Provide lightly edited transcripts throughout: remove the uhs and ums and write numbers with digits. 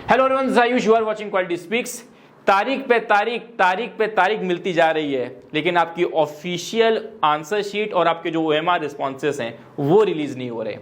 Hello everyone, Ayush, you are watching Quality Speaks. तारीख पे तारीख मिलती जा रही है, लेकिन आपकी ऑफिशियल आंसर शीट और आपके जो ओएमआर रिस्पॉन्सेस हैं वो रिलीज नहीं हो रहे।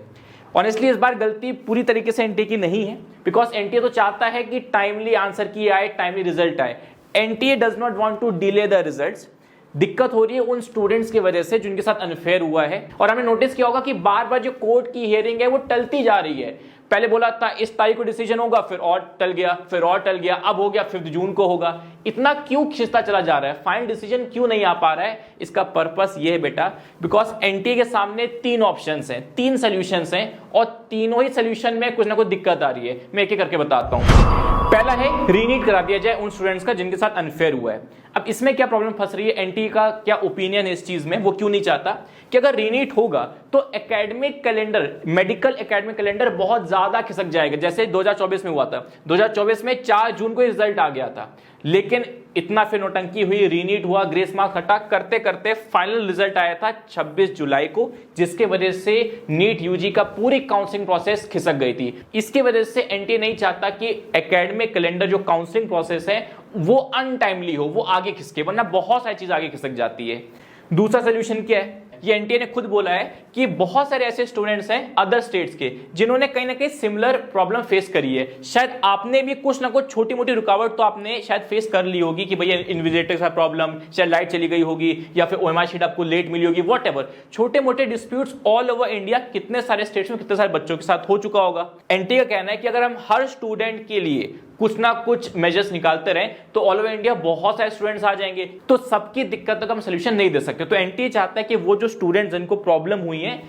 ऑनेस्टली इस बार गलती पूरी तरीके से एनटीए की नहीं है, बिकॉज एनटीए तो चाहता है कि टाइमली आंसर की आए, टाइमली रिजल्ट आए। NTA does not want to delay the results. दिक्कत हो रही है उन स्टूडेंट्स की वजह से जिनके साथ अनफेयर हुआ है। और हमने नोटिस किया होगा कि बार बार जो कोर्ट की हियरिंग है वो टलती जा रही है। पहले बोला था इस तारीख को डिसीजन होगा, फिर और टल गया, फिर और टल गया, अब हो गया 5 जून को होगा। इतना क्यों खिंचता चला जा रहा है? फाइनल डिसीजन क्यों नहीं आ पा रहा है? इसका पर्पस ये है बेटा, बिकॉज एनटीए के सामने 3 ऑप्शंस हैं, 3 सॉल्यूशंस हैं, और तीनों ही सॉल्यूशन में कुछ ना कुछ दिक्कत आ रही है। मैं एक एक करके बताता हूं। पहला है रीनीट करा दिया जाए उन स्टूडेंट्स का जिनके साथ अनफेयर हुआ है। अब इसमें क्या प्रॉब्लम फंस रही है? एनटीए का क्या ओपिनियन है इस चीज में? वो क्यों नहीं चाहता कि अगर रीनीट होगा तो academic calendar, medical academic calendar बहुत ज्यादा खिसक जाएगा, जैसे 2024 में हुआ था। 2024 में 4 जून को रिजल्ट आ गया था, लेकिन इतना फिर नौटंकी हुई, रीनीट हुआ, ग्रेस मार्क हटा, करते करते फाइनल रिजल्ट आया था 26 जुलाई को, जिसके वजह से नीट यूजी का पूरी काउंसलिंग प्रोसेस खिसक गई थी। इसकी वजह से एनटीए नहीं चाहता कि एकेडमिक कैलेंडर जो काउंसलिंग प्रोसेस है वो अनटाइमली हो, वो आगे खिसके, वरना बहुत सारी चीज आगे खिसक जाती है। दूसरा सोल्यूशन क्या है? ये एनटीए ने खुद बोला है कि बहुत सारे ऐसे स्टूडेंट्स हैं अदर स्टेट्स के जिन्होंने कहीं ना कहीं सिमिलर प्रॉब्लम फेस करी है। शायद आपने भी कुछ ना कुछ छोटी मोटी रुकावट तो आपने शायद फेस कर ली होगी कि भैया इन्विजिलेटर का प्रॉब्लम, शायद लाइट चली गई होगी, या फिर ओएमआर शीट आपको लेट मिली होगी, व्हाटएवर। छोटे मोटे डिस्प्यूट्स ऑल ओवर इंडिया कितने सारे स्टेट्स में कितने सारे बच्चों के साथ हो चुका होगा। एनटीए का कहना है कि अगर हम हर स्टूडेंट के लिए कुछ ना कुछ मेजर्स निकालते रहे तो ऑल ओवर इंडिया बहुत सारे स्टूडेंट्स आ जाएंगे, तो सबकी दिक्कतों का हम सोल्यूशन नहीं दे सकते। तो एनटीए चाहता है कि वो जो स्टूडेंट्स जिनको प्रॉब्लम हुई है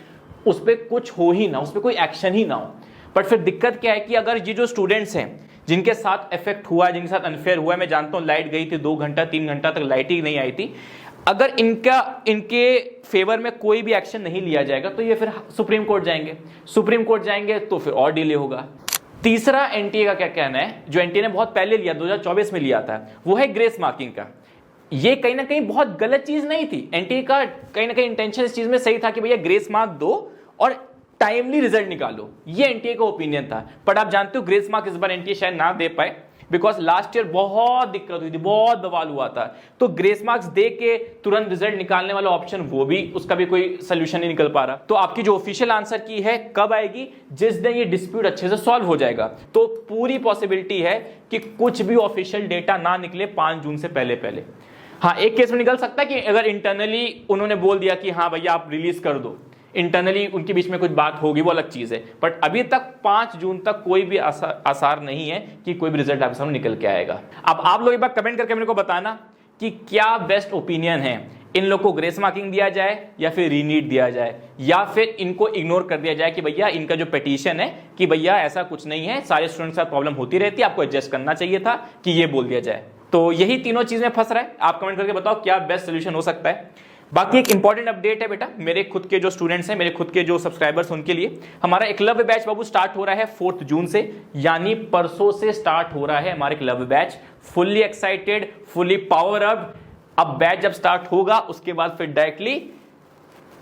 उस पर कुछ हो ही ना, उस पर कोई एक्शन ही ना हो। बट फिर दिक्कत क्या है कि अगर ये जो स्टूडेंट्स हैं जिनके साथ इफेक्ट हुआ है, जिनके साथ अनफेयर हुआ है, मैं जानता हूं लाइट गई थी 2 घंटा 3 घंटा तक लाइट ही नहीं आई थी, अगर इनके फेवर में कोई भी एक्शन नहीं लिया जाएगा तो ये फिर सुप्रीम कोर्ट जाएंगे। सुप्रीम कोर्ट जाएंगे तो फिर और डिले होगा। तीसरा एनटीए का क्या कहना है, जो एनटीए ने बहुत पहले लिया, 2024 में लिया था, वो है ग्रेस मार्किंग का। ये कहीं ना कहीं बहुत गलत चीज नहीं थी। एनटीए का कहीं ना कहीं इंटेंशन इस चीज में सही था कि भैया ग्रेस मार्क दो और टाइमली रिजल्ट निकालो, ये एनटीए का ओपिनियन था। बट आप जानते हो ग्रेस मार्क इस बार एनटीए शायद ना दे पाए, बिकॉज लास्ट ईयर बहुत दिक्कत हुई थी, बहुत बवाल हुआ था। तो ग्रेस मार्क्स दे के तुरंत रिजल्ट निकालने वाला ऑप्शन, वो भी, उसका भी कोई सोल्यूशन नहीं निकल पा रहा। तो आपकी जो ऑफिशियल आंसर की है कब आएगी? जिस दिन ये डिस्प्यूट अच्छे से सॉल्व हो जाएगा। तो पूरी पॉसिबिलिटी है कि कुछ भी ऑफिशियल डेटा ना निकले 5 जून से पहले पहले। हाँ, एक केस में निकल सकता है कि अगर इंटरनली उन्होंने बोल दिया कि हाँ भैया आप रिलीज कर दो, इंटरनली उनके बीच में कुछ बात होगी, वो अलग चीज है। बट अभी तक 5 जून तक कोई भी आसार नहीं है कि कोई भी रिजल्ट आपके सामने निकल के आएगा। अब आप लोग एक बार कमेंट करके मेरे को बताना कि क्या बेस्ट ओपिनियन है, इन लोग को ग्रेस मार्किंग दिया जाए या फिर रीनीट दिया जाए, या फिर इनको इग्नोर कर दिया जाए कि भैया इनका जो पिटीशन है कि भैया ऐसा कुछ नहीं है, सारे स्टूडेंट्स के साथ प्रॉब्लम होती रहती है, आपको एडजस्ट करना चाहिए था, कि ये बोल दिया जाए। तो यही तीनों चीज में फंस रहा है। आप कमेंट करके बताओ क्या बेस्ट सोल्यूशन हो सकता है। बाकी एक इंपॉर्टेंट अपडेट है बेटा, मेरे खुद के जो स्टूडेंट्स हैं, मेरे खुद के जो सब्सक्राइबर्स, उनके लिए हमारा एकलव्य बैच बाबू स्टार्ट हो रहा है 4 जून से, यानी परसों से स्टार्ट हो रहा है हमारे Eklavya batch. Fully excited, fully power up. अब बैच जब स्टार्ट होगा उसके बाद फिर डायरेक्टली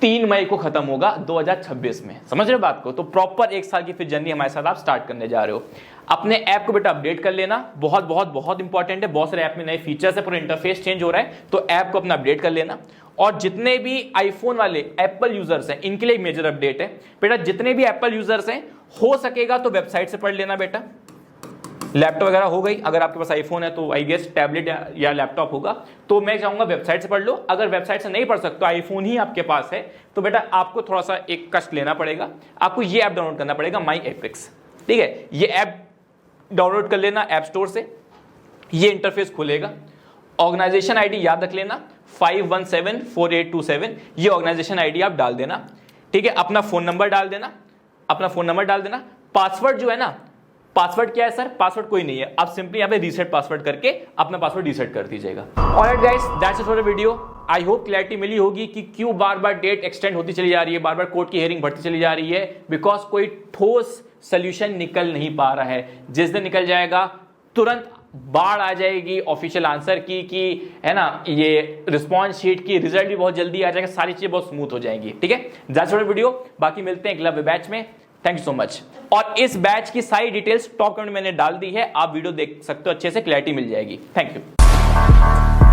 3 मई को खत्म होगा 2026 में। समझ रहे हो बात को? तो प्रॉपर 1 साल की फिर जर्नी हमारे साथ आप स्टार्ट करने जा रहे हो। अपने ऐप को बेटा अपडेट कर लेना, बहुत बहुत बहुत इंपॉर्टेंट है। बहुत सारे ऐप में नए फीचर्स है, पूरा इंटरफेस चेंज हो रहा है, तो ऐप को अपना अपडेट कर लेना। और जितने भी आईफोन वाले एप्पल यूजर्स हैं इनके लिए एक मेजर अपडेट है बेटा, जितने भी एप्पल यूजर्स हैं हो सकेगा तो वेबसाइट से पढ़ लेना बेटा। लैपटॉप वगैरह हो गई, अगर आपके पास आईफोन है तो आई गेस टैबलेट या लैपटॉप होगा, तो मैं चाहूंगा वेबसाइट से पढ़ लो। अगर वेबसाइट से नहीं पढ़ सकते, आईफोन ही आपके पास है, तो बेटा आपको थोड़ा सा एक कष्ट लेना पड़ेगा, आपको ये ऐप डाउनलोड करना पड़ेगा, माई एपिक्स। ठीक है, ये ऐप डाउनलोड कर लेना ऐप स्टोर से। ये इंटरफेस खुलेगा, ऑर्गेनाइजेशन आईडी याद रख लेना 5174827, ये ऑर्गेनाइजेशन आईडी आप डाल देना। ठीक है, अपना फोन नंबर डाल देना, अपना फोन नंबर डाल देना। पासवर्ड जो है ना, पासवर्ड क्या है सर? पासवर्ड कोई नहीं है, आप सिंपली यहाँ पे रीसेट पासवर्ड करके अपना पासवर्ड रीसेट कर दीजिएगा। Alright guys, that's it for the video. I hope clarity मिली होगी कि क्यों बार बार डेट एक्सटेंड होती चली जा रही है, बार बार कोर्ट की हियरिंग बढ़ती चली जा रही है, बिकॉज कोई ठोस सोल्यूशन निकल नहीं पा रहा है। जिस दिन निकल जाएगा तुरंत बाढ़ आ जाएगी ऑफिशियल आंसर की, कि है ना, ये रिस्पॉन्स शीट की, रिजल्ट भी बहुत जल्दी आ जाएगा, सारी चीजें बहुत स्मूथ हो जाएंगी। ठीक है, दैट्स फॉर द वीडियो। बाकी मिलते हैं एकलव्य बैच में। Thank you so much. और इस बैच की सारी डिटेल्स टॉप कमेंट में मैंने डाल दी है, आप वीडियो देख सकते हो, अच्छे से क्लैरिटी मिल जाएगी। Thank you.